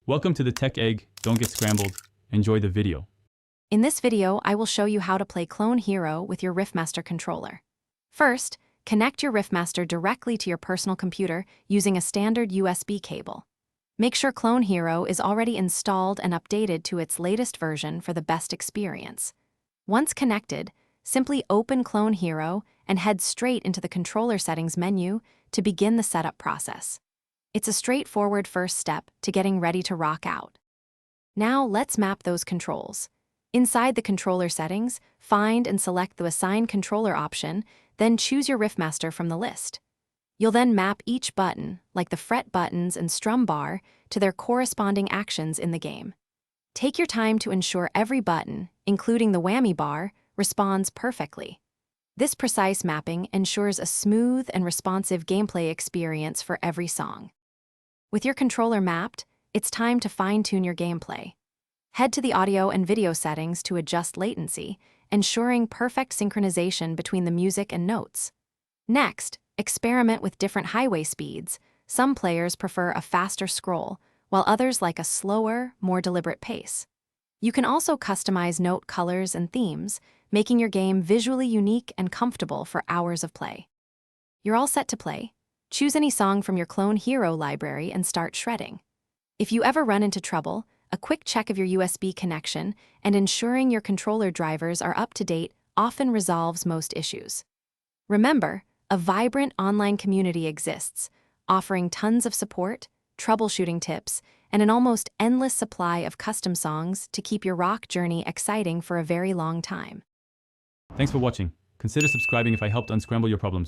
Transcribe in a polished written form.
Welcome to the Tech Egg. Don't get scrambled. Enjoy the video. In this video, I will show you how to play Clone Hero with your Riffmaster controller. First, connect your Riffmaster directly to your personal computer using a standard USB cable. Make sure Clone Hero is already installed and updated to its latest version for the best experience. Once connected, simply open Clone Hero and head straight into the controller settings menu to begin the setup process. It's a straightforward first step to getting ready to rock out. Now let's map those controls. Inside the controller settings, find and select the Assign Controller option, then choose your Riffmaster from the list. You'll then map each button, like the fret buttons and strum bar, to their corresponding actions in the game. Take your time to ensure every button, including the whammy bar, responds perfectly. This precise mapping ensures a smooth and responsive gameplay experience for every song. With your controller mapped, it's time to fine-tune your gameplay. Head to the audio and video settings to adjust latency, ensuring perfect synchronization between the music and notes. Next, experiment with different highway speeds. Some players prefer a faster scroll, while others like a slower, more deliberate pace. You can also customize note colors and themes, making your game visually unique and comfortable for hours of play. You're all set to play. Choose any song from your Clone Hero library and start shredding. If you ever run into trouble, a quick check of your USB connection and ensuring your controller drivers are up to date often resolves most issues. Remember, a vibrant online community exists, offering tons of support, troubleshooting tips, and an almost endless supply of custom songs to keep your rock journey exciting for a very long time. Thanks for watching. Consider subscribing if I helped unscramble your problems.